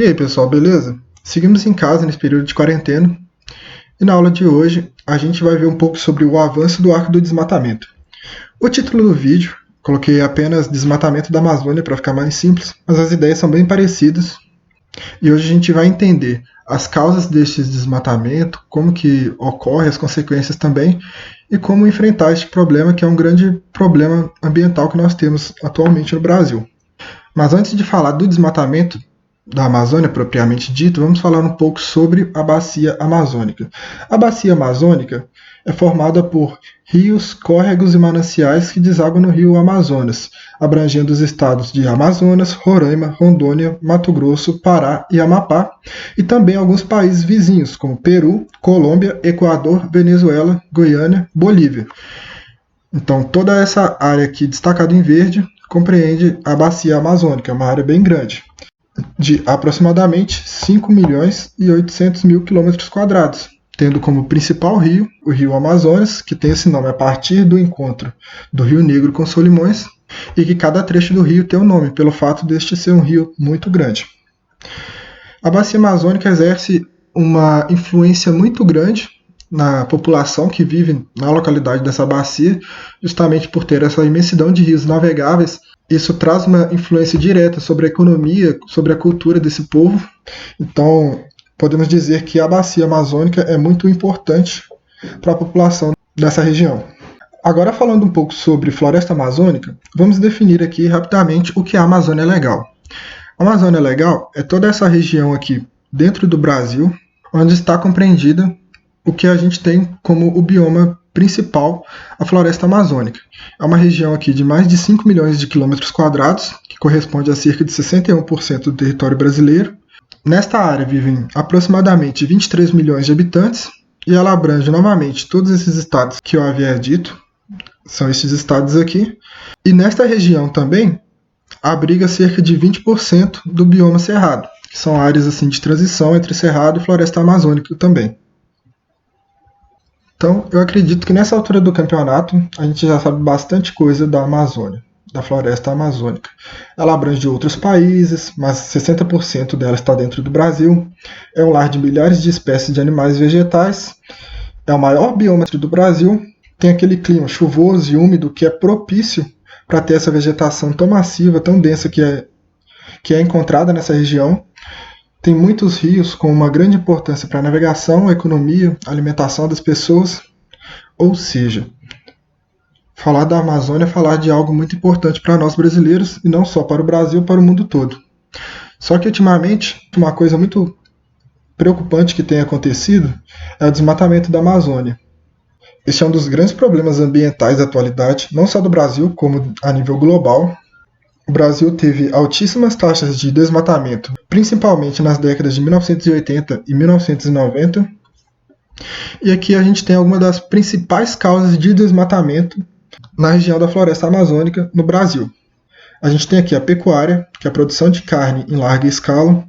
E aí, pessoal, beleza? Seguimos em casa nesse período de quarentena e na aula de hoje a gente vai ver um pouco sobre o avanço do arco do desmatamento. O título do vídeo, coloquei apenas Desmatamento da Amazônia para ficar mais simples, mas as ideias são bem parecidas e hoje a gente vai entender as causas deste desmatamento, como que ocorre, as consequências também e como enfrentar este problema que é um grande problema ambiental que nós temos atualmente no Brasil. Mas antes de falar do desmatamento da Amazônia propriamente dito, vamos falar um pouco sobre a Bacia Amazônica. A Bacia Amazônica é formada por rios, córregos e mananciais que desaguam no rio Amazonas, abrangendo os estados de Amazonas, Roraima, Rondônia, Mato Grosso, Pará e Amapá, e também alguns países vizinhos, como Peru, Colômbia, Equador, Venezuela, Goiânia, Bolívia. Então, toda essa área aqui destacada em verde compreende a Bacia Amazônica, uma área bem grande, de aproximadamente 5.800.000 km², tendo como principal rio o rio Amazonas, que tem esse nome a partir do encontro do Rio Negro com Solimões, e que cada trecho do rio tem um nome, pelo fato deste ser um rio muito grande. A Bacia Amazônica exerce uma influência muito grande na população que vive na localidade dessa bacia, justamente por ter essa imensidão de rios navegáveis. Isso traz uma influência direta sobre a economia, sobre a cultura desse povo. Então, podemos dizer que a bacia amazônica é muito importante para a população dessa região. Agora, falando um pouco sobre floresta amazônica, vamos definir aqui rapidamente o que é a Amazônia Legal. A Amazônia Legal é toda essa região aqui dentro do Brasil, onde está compreendida o que a gente tem como o bioma principal, a floresta amazônica. É uma região aqui de mais de 5 milhões de quilômetros quadrados, que corresponde a cerca de 61% do território brasileiro. Nesta área vivem aproximadamente 23 milhões de habitantes, e ela abrange novamente todos esses estados que eu havia dito, são estes estados aqui. E nesta região também abriga cerca de 20% do bioma cerrado, que são áreas assim, de transição entre cerrado e floresta amazônica também. Então, eu acredito que nessa altura do campeonato a gente já sabe bastante coisa da Amazônia, da floresta amazônica. Ela abrange outros países, mas 60% dela está dentro do Brasil. É um lar de milhares de espécies de animais e vegetais. É o maior bioma do Brasil. Tem aquele clima chuvoso e úmido que é propício para ter essa vegetação tão massiva, tão densa que é encontrada nessa região. Tem muitos rios com uma grande importância para a navegação, a economia, a alimentação das pessoas. Ou seja, falar da Amazônia é falar de algo muito importante para nós brasileiros, e não só para o Brasil, para o mundo todo. Só que ultimamente, uma coisa muito preocupante que tem acontecido é o desmatamento da Amazônia. Este é um dos grandes problemas ambientais da atualidade, não só do Brasil, como a nível global. O Brasil teve altíssimas taxas de desmatamento, principalmente nas décadas de 1980 e 1990. E aqui a gente tem algumas das principais causas de desmatamento na região da floresta amazônica no Brasil. A gente tem aqui a pecuária, que é a produção de carne em larga escala.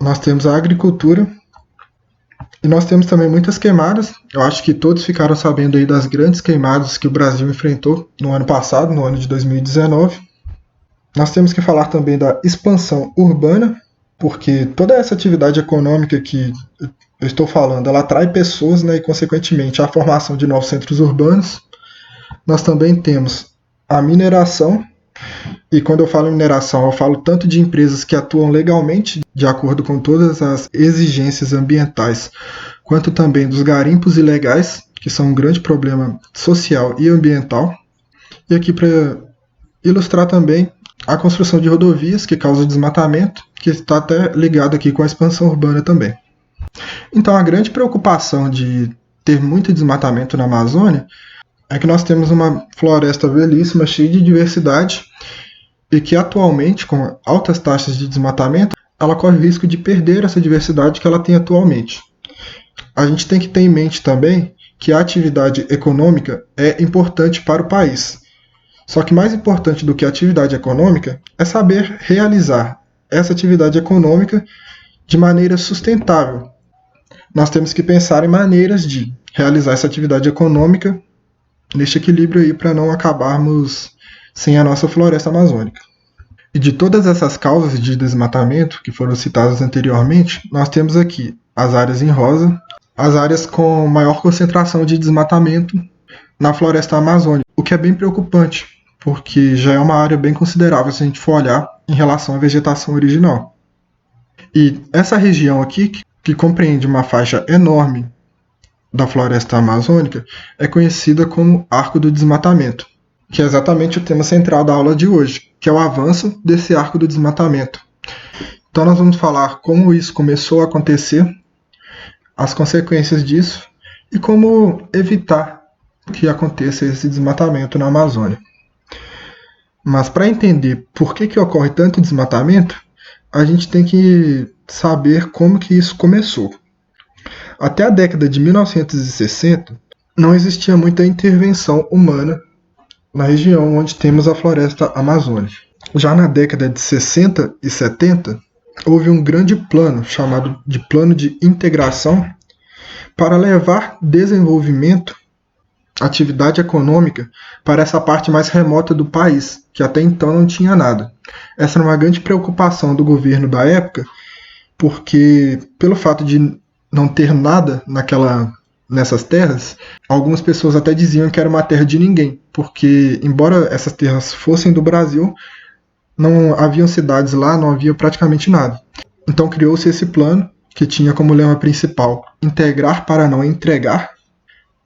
Nós temos a agricultura. E nós temos também muitas queimadas. Eu acho que todos ficaram sabendo aí das grandes queimadas que o Brasil enfrentou no ano passado, no ano de 2019. Nós temos que falar também da expansão urbana, porque toda essa atividade econômica que eu estou falando, ela atrai pessoas, né, e consequentemente a formação de novos centros urbanos. Nós também temos a mineração, e quando eu falo em mineração, eu falo tanto de empresas que atuam legalmente, de acordo com todas as exigências ambientais, quanto também dos garimpos ilegais, que são um grande problema social e ambiental. E aqui para ilustrar também a construção de rodovias, que causa desmatamento, que está até ligado aqui com a expansão urbana também. Então, a grande preocupação de ter muito desmatamento na Amazônia é que nós temos uma floresta belíssima, cheia de diversidade, e que atualmente, com altas taxas de desmatamento, ela corre o risco de perder essa diversidade que ela tem atualmente. A gente tem que ter em mente também que a atividade econômica é importante para o país. Só que mais importante do que a atividade econômica é saber realizar essa atividade econômica de maneira sustentável. Nós temos que pensar em maneiras de realizar essa atividade econômica neste equilíbrio aí para não acabarmos sem a nossa floresta amazônica. E de todas essas causas de desmatamento que foram citadas anteriormente, nós temos aqui as áreas em rosa, as áreas com maior concentração de desmatamento na floresta amazônica, o que é bem preocupante, porque já é uma área bem considerável se a gente for olhar em relação à vegetação original. E essa região aqui, que compreende uma faixa enorme da floresta amazônica, é conhecida como Arco do Desmatamento, que é exatamente o tema central da aula de hoje, que é o avanço desse arco do desmatamento. Então nós vamos falar como isso começou a acontecer, as consequências disso e como evitar que aconteça esse desmatamento na Amazônia. Mas para entender por que ocorre tanto desmatamento, a gente tem que saber como que isso começou. Até a década de 1960, não existia muita intervenção humana na região onde temos a floresta amazônica. Já na década de 60 e 70, houve um grande plano, chamado de Plano de Integração, para levar desenvolvimento, atividade econômica, para essa parte mais remota do país, que até então não tinha nada. Essa era uma grande preocupação do governo da época, porque pelo fato de não ter nada nessas terras, algumas pessoas até diziam que era uma terra de ninguém, porque embora essas terras fossem do Brasil, não haviam cidades lá, não havia praticamente nada. Então criou-se esse plano, que tinha como lema principal integrar para não entregar,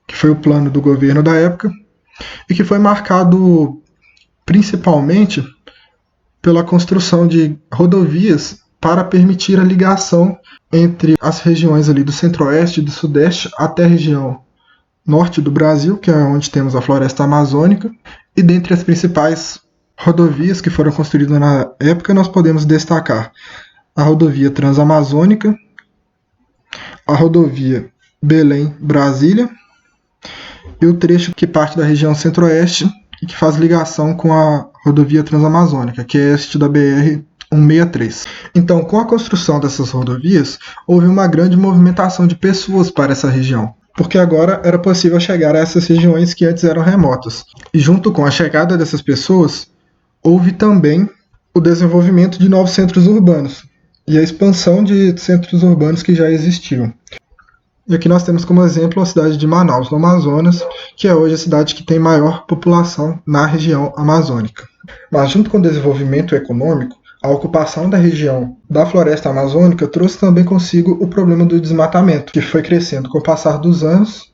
que foi o plano do governo da época, e que foi marcado principalmente pela construção de rodovias para permitir a ligação entre as regiões ali do centro-oeste e do sudeste até a região norte do Brasil, que é onde temos a floresta amazônica, e dentre as principais rodovias que foram construídas na época, nós podemos destacar a rodovia Transamazônica, a rodovia Belém-Brasília e o trecho que parte da região centro-oeste e que faz ligação com a rodovia Transamazônica, que é este da BR-163. Então, com a construção dessas rodovias, houve uma grande movimentação de pessoas para essa região, porque agora era possível chegar a essas regiões que antes eram remotas. E junto com a chegada dessas pessoas, houve também o desenvolvimento de novos centros urbanos e a expansão de centros urbanos que já existiam. E aqui nós temos como exemplo a cidade de Manaus, no Amazonas, que é hoje a cidade que tem maior população na região amazônica. Mas junto com o desenvolvimento econômico, a ocupação da região da floresta amazônica trouxe também consigo o problema do desmatamento, que foi crescendo com o passar dos anos.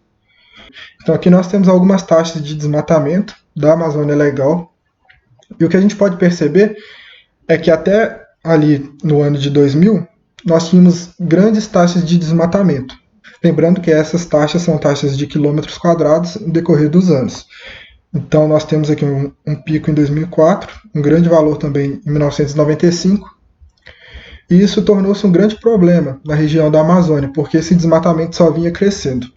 Então aqui nós temos algumas taxas de desmatamento da Amazônia Legal. E o que a gente pode perceber é que até ali no ano de 2000, nós tínhamos grandes taxas de desmatamento. Lembrando que essas taxas são taxas de quilômetros quadrados no decorrer dos anos. Então nós temos aqui um pico em 2004, um grande valor também em 1995, e isso tornou-se um grande problema na região da Amazônia, porque esse desmatamento só vinha crescendo.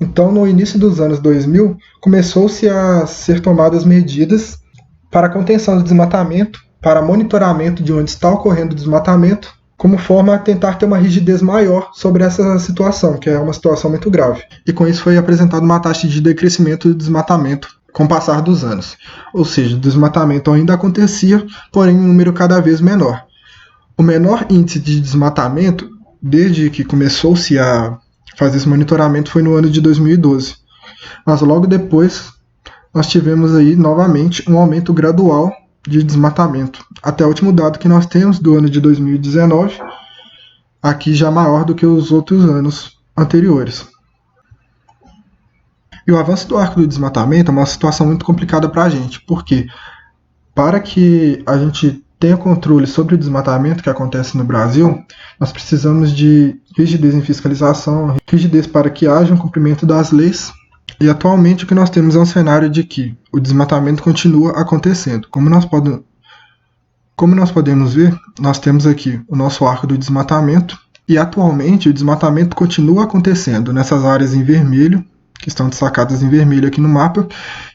Então no início dos anos 2000, começou-se a ser tomadas medidas para a contenção do desmatamento, para monitoramento de onde está ocorrendo o desmatamento, como forma a tentar ter uma rigidez maior sobre essa situação, que é uma situação muito grave. E com isso foi apresentada uma taxa de decrescimento do desmatamento com o passar dos anos. Ou seja, o desmatamento ainda acontecia, porém em um número cada vez menor. O menor índice de desmatamento, desde que começou-se a fazer esse monitoramento, foi no ano de 2012. Mas logo depois, nós tivemos aí novamente um aumento gradual de desmatamento. Até o último dado que nós temos, do ano de 2019, aqui já maior do que os outros anos anteriores. E o avanço do arco do desmatamento é uma situação muito complicada para a gente, porque para que a gente tenha controle sobre o desmatamento que acontece no Brasil, nós precisamos de rigidez em fiscalização, rigidez para que haja um cumprimento das leis. E atualmente o que nós temos é um cenário de que o desmatamento continua acontecendo. Como nós podemos ver, nós temos aqui o nosso arco do desmatamento, e atualmente o desmatamento continua acontecendo nessas áreas em vermelho, que estão destacadas em vermelho aqui no mapa,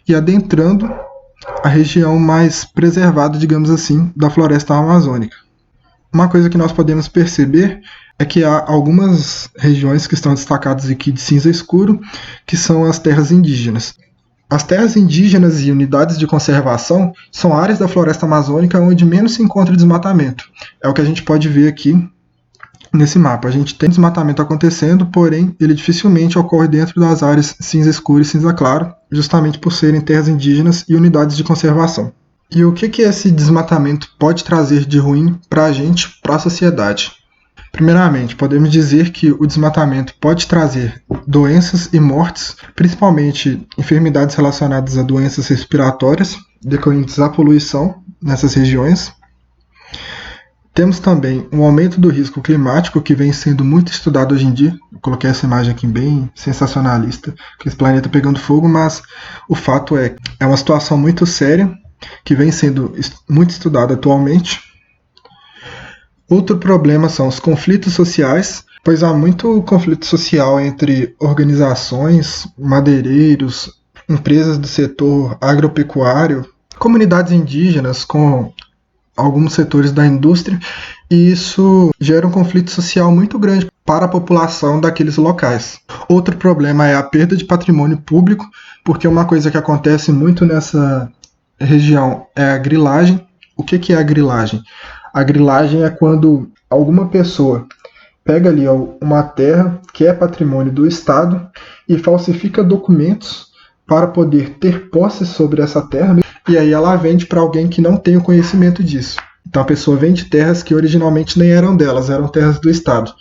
e adentrando a região mais preservada, digamos assim, da floresta amazônica. Uma coisa que nós podemos perceber é que há algumas regiões que estão destacadas aqui de cinza escuro, que são as terras indígenas. As terras indígenas e unidades de conservação são áreas da floresta amazônica onde menos se encontra desmatamento. É o que a gente pode ver aqui nesse mapa. A gente tem desmatamento acontecendo, porém ele dificilmente ocorre dentro das áreas cinza escuro e cinza claro, justamente por serem terras indígenas e unidades de conservação. E o que esse desmatamento pode trazer de ruim para a gente, para a sociedade? Primeiramente, podemos dizer que o desmatamento pode trazer doenças e mortes, principalmente enfermidades relacionadas a doenças respiratórias, decorrentes da poluição nessas regiões. Temos também um aumento do risco climático, que vem sendo muito estudado hoje em dia. Eu coloquei essa imagem aqui bem sensacionalista, com esse planeta pegando fogo, mas o fato é uma situação muito séria, que vem sendo muito estudada atualmente. Outro problema são os conflitos sociais, pois há muito conflito social entre organizações, madeireiros, empresas do setor agropecuário, comunidades indígenas com alguns setores da indústria, e isso gera um conflito social muito grande para a população daqueles locais. Outro problema é a perda de patrimônio público, porque uma coisa que acontece muito nessa região é a grilagem. O que é a grilagem? A grilagem é quando alguma pessoa pega ali uma terra que é patrimônio do Estado e falsifica documentos para poder ter posse sobre essa terra, e aí ela vende para alguém que não tem o conhecimento disso. Então a pessoa vende terras que originalmente nem eram delas, eram terras do Estado.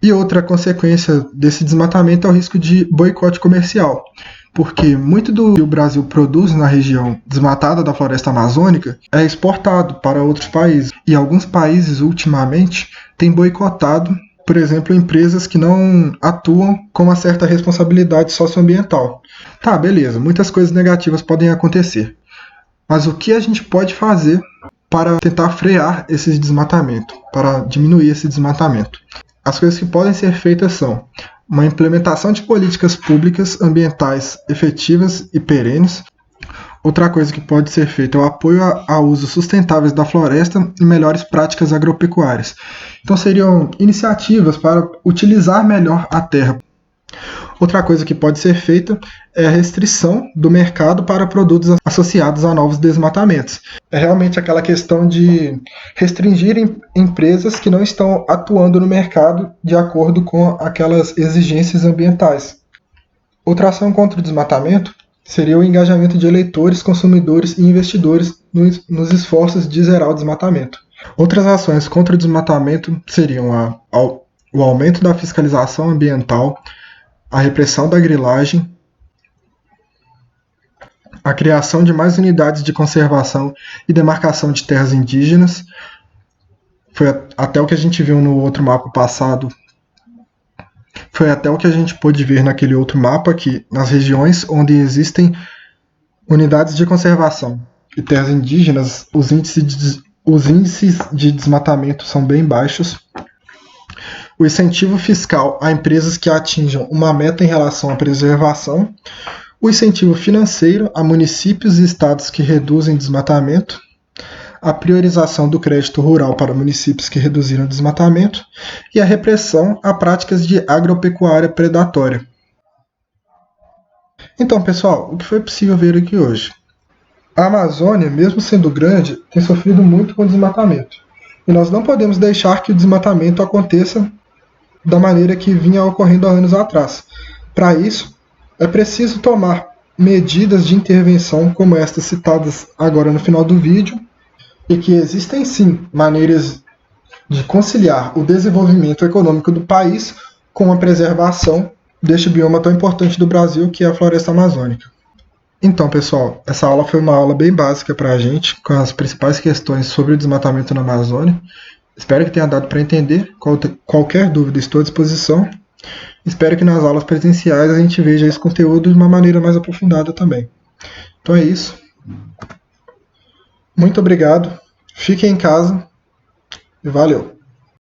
E outra consequência desse desmatamento é o risco de boicote comercial, porque muito do que o Brasil produz na região desmatada da floresta amazônica é exportado para outros países. E alguns países, ultimamente, têm boicotado, por exemplo, empresas que não atuam com uma certa responsabilidade socioambiental. Tá, beleza, muitas coisas negativas podem acontecer. Mas o que a gente pode fazer para tentar frear esse desmatamento, para diminuir esse desmatamento? As coisas que podem ser feitas são uma implementação de políticas públicas ambientais efetivas e perenes. Outra coisa que pode ser feita é o apoio a usos sustentáveis da floresta e melhores práticas agropecuárias. Então seriam iniciativas para utilizar melhor a terra. Outra coisa que pode ser feita é a restrição do mercado para produtos associados a novos desmatamentos. É realmente aquela questão de restringir empresas que não estão atuando no mercado de acordo com aquelas exigências ambientais. Outra ação contra o desmatamento seria o engajamento de eleitores, consumidores e investidores nos esforços de zerar o desmatamento. Outras ações contra o desmatamento seriam o aumento da fiscalização ambiental, a repressão da grilagem, a criação de mais unidades de conservação e demarcação de terras indígenas. Foi até o que a gente viu no outro mapa passado. Foi até o que a gente pôde ver naquele outro mapa, que nas regiões onde existem unidades de conservação e terras indígenas, os índices de desmatamento são bem baixos. O incentivo fiscal a empresas que atinjam uma meta em relação à preservação, o incentivo financeiro a municípios e estados que reduzem desmatamento, a priorização do crédito rural para municípios que reduziram o desmatamento e a repressão a práticas de agropecuária predatória. Então, pessoal, o que foi possível ver aqui hoje? A Amazônia, mesmo sendo grande, tem sofrido muito com o desmatamento. E nós não podemos deixar que o desmatamento aconteça da maneira que vinha ocorrendo há anos atrás. Para isso, é preciso tomar medidas de intervenção como estas citadas agora no final do vídeo, e que existem sim maneiras de conciliar o desenvolvimento econômico do país com a preservação deste bioma tão importante do Brasil, que é a floresta amazônica. Então, pessoal, essa aula foi uma aula bem básica para a gente, com as principais questões sobre o desmatamento na Amazônia. Espero que tenha dado para entender. Qualquer dúvida, estou à disposição. Espero que nas aulas presenciais a gente veja esse conteúdo de uma maneira mais aprofundada também. Então é isso. Muito obrigado. Fiquem em casa e valeu!